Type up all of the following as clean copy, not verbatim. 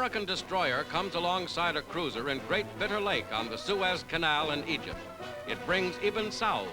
American destroyer comes alongside a cruiser in Great Bitter Lake on the Suez Canal in Egypt. It brings Ibn-Saud,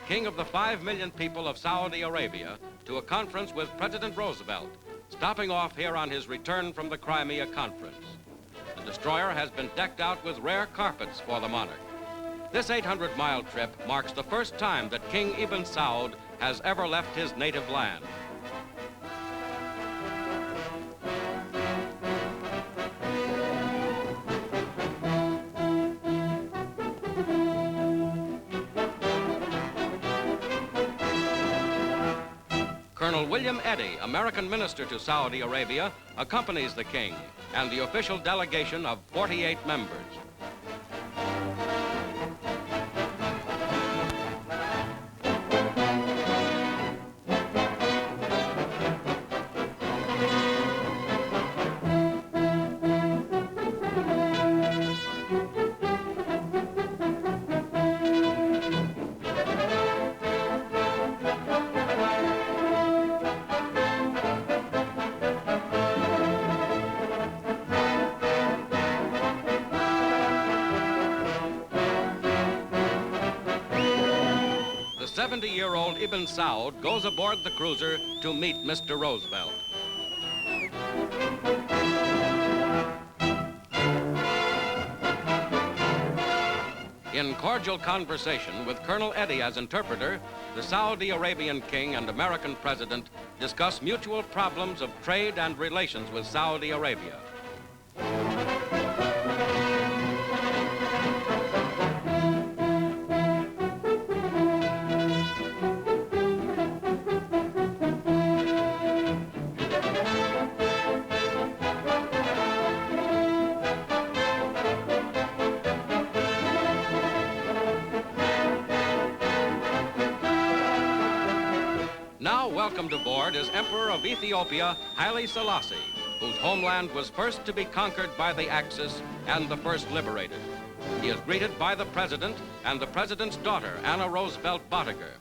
king of the 5 million people of Saudi Arabia, to a conference with President Roosevelt, stopping off here on his return from the Crimea conference. The destroyer has been decked out with rare carpets for the monarch. This 800-mile trip marks the first time that King Ibn-Saud has ever left his native land. Colonel William Eddy, American minister to Saudi Arabia, accompanies the king and the official delegation of 48 members. The 70-year-old Ibn-Saud goes aboard the cruiser to meet Mr. Roosevelt. In cordial conversation with Colonel Eddy as interpreter, the Saudi Arabian king and American president discuss mutual problems of trade and relations with Saudi Arabia. Now welcomed aboard is Emperor of Ethiopia, Haile Selassie, whose homeland was first to be conquered by the Axis and the first liberated. He is greeted by the president and the president's daughter, Anna Roosevelt Bottager.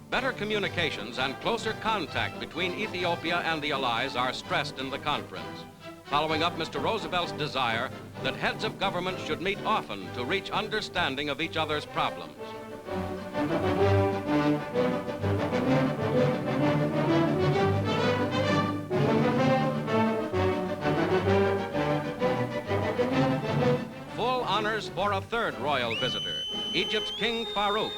Better communications and closer contact between Ethiopia and the Allies are stressed in the conference, following up Mr. Roosevelt's desire that heads of government should meet often to reach understanding of each other's problems. Full honors for a third royal visitor, Egypt's King Farouk,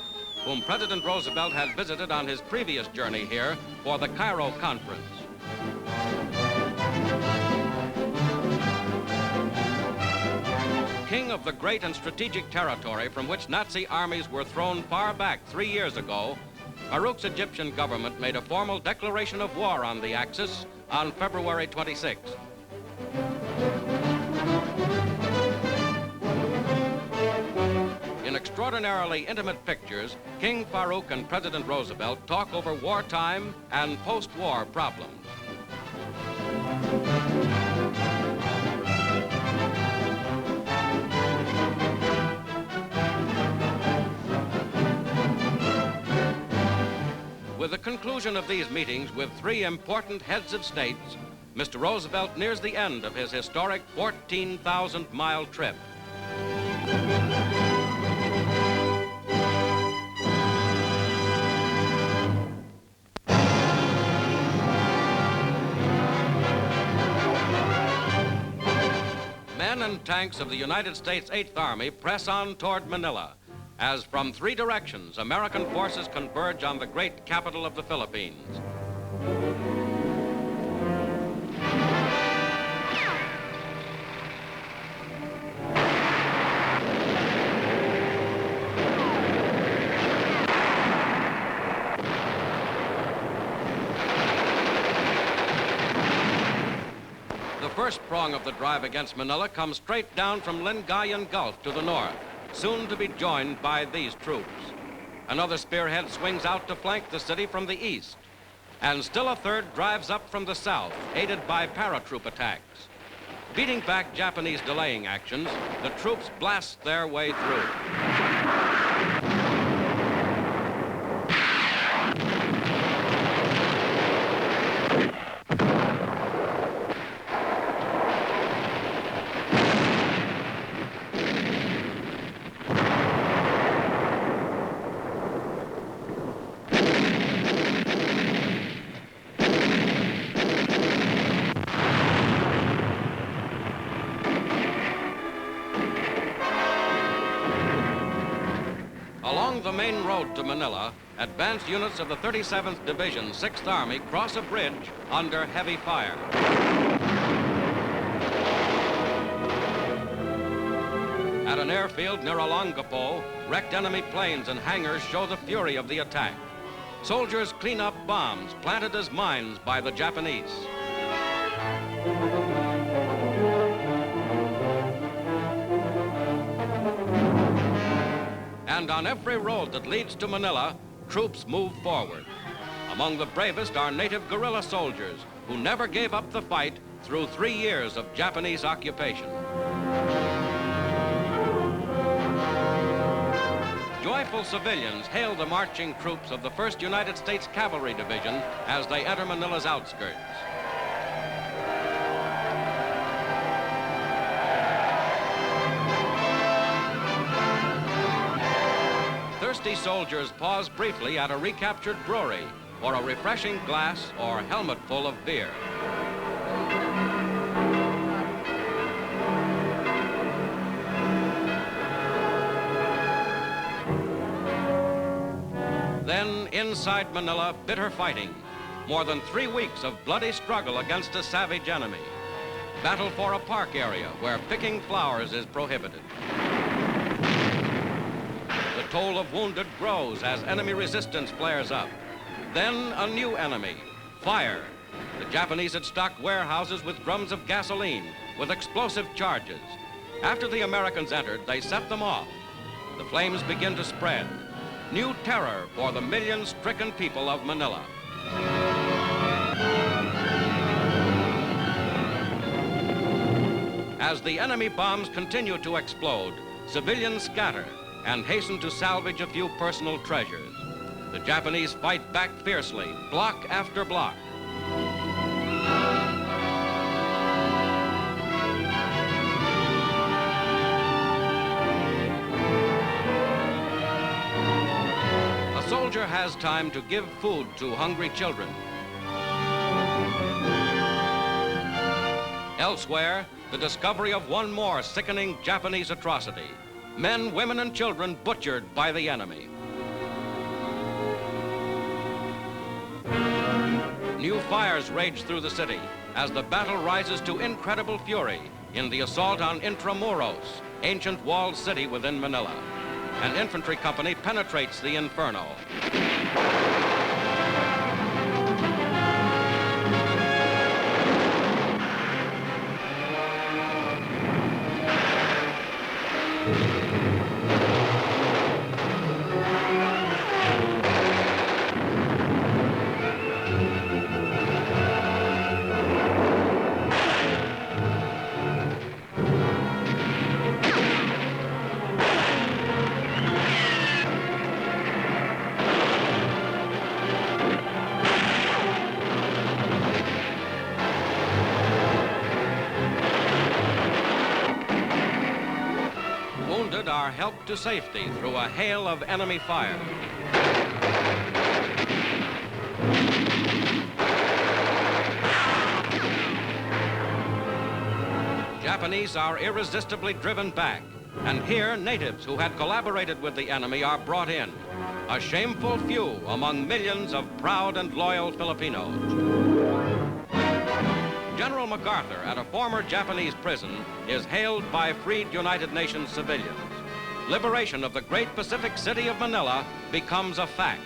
whom President Roosevelt had visited on his previous journey here for the Cairo conference. King of the great and strategic territory from which Nazi armies were thrown far back 3 years ago, Farouk's Egyptian government made a formal declaration of war on the Axis on February 26. In extraordinarily intimate pictures, King Farouk and President Roosevelt talk over wartime and post-war problems. With the conclusion of these meetings with 3 important heads of states, Mr. Roosevelt nears the end of his historic 14,000-mile trip. Men and tanks of the United States 8th Army press on toward Manila, as from 3 directions, American forces converge on the great capital of the Philippines. The first prong of the drive against Manila comes straight down from Lingayen Gulf to the north, soon to be joined by these troops. Another spearhead swings out to flank the city from the east, and still a third drives up from the south, aided by paratroop attacks. Beating back Japanese delaying actions, the troops blast their way through. Along the main road to Manila, advanced units of the 37th Division, 6th Army cross a bridge under heavy fire. At an airfield near Olongapo, wrecked enemy planes and hangars show the fury of the attack. Soldiers clean up bombs planted as mines by the Japanese. And on every road that leads to Manila, troops move forward. Among the bravest are native guerrilla soldiers who never gave up the fight through 3 years of Japanese occupation. Joyful civilians hail the marching troops of the 1st United States Cavalry Division as they enter Manila's outskirts. Thirsty soldiers pause briefly at a recaptured brewery for a refreshing glass or helmet full of beer. Then, inside Manila, bitter fighting. More than 3 weeks of bloody struggle against a savage enemy. Battle for a park area where picking flowers is prohibited. The toll of wounded grows as enemy resistance flares up. Then a new enemy, fire. The Japanese had stocked warehouses with drums of gasoline, with explosive charges. After the Americans entered, they set them off. The flames begin to spread. New terror for the million-stricken people of Manila. As the enemy bombs continue to explode, civilians scatter and hasten to salvage a few personal treasures. The Japanese fight back fiercely, block after block. A soldier has time to give food to hungry children. Elsewhere, the discovery of one more sickening Japanese atrocity. Men, women, and children butchered by the enemy. New fires rage through the city as the battle rises to incredible fury in the assault on Intramuros, ancient walled city within Manila. An infantry company penetrates the inferno. Are helped to safety through a hail of enemy fire. Japanese are irresistibly driven back, and here natives who had collaborated with the enemy are brought in, a shameful few among millions of proud and loyal Filipinos. General MacArthur at a former Japanese prison is hailed by freed United Nations civilians. Liberation of the great Pacific city of Manila becomes a fact.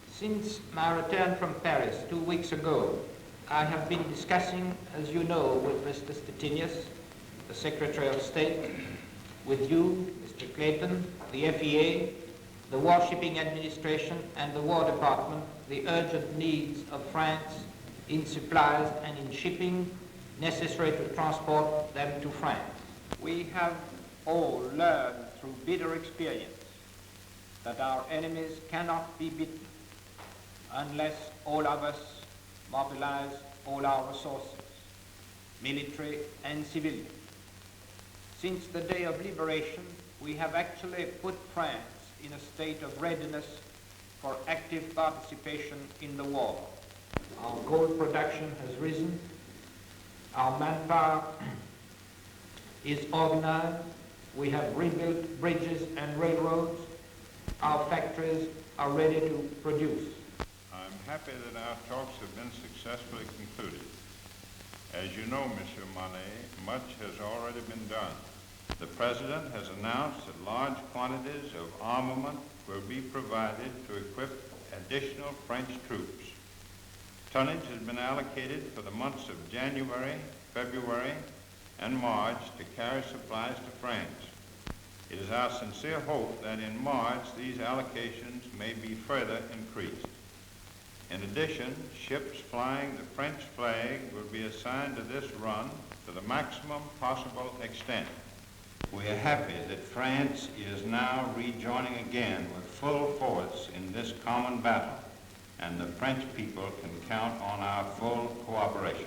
Since my return from Paris 2 weeks ago, I have been discussing, as you know, with Mr. Stettinius, the Secretary of State, with you, Mr. Clayton, the FEA, the War Shipping Administration, and the War Department, the urgent needs of France in supplies and in shipping necessary to transport them to France. We have all learned through bitter experience that our enemies cannot be beaten unless all of us mobilize all our resources, military and civilian. Since the day of liberation, we have actually put France in a state of readiness for active participation in the war. Our gold production has risen. Our manpower is organized. We have rebuilt bridges and railroads. Our factories are ready to produce. I'm happy that our talks have been successfully concluded. As you know, Monsieur Monet, much has already been done. The President has announced that large quantities of armament will be provided to equip additional French troops. Tonnage has been allocated for the months of January, February, and March to carry supplies to France. It is our sincere hope that in March these allocations may be further increased. In addition, ships flying the French flag will be assigned to this run to the maximum possible extent. We are happy that France is now rejoining again with full force in this common battle, and the French people can count on our full cooperation.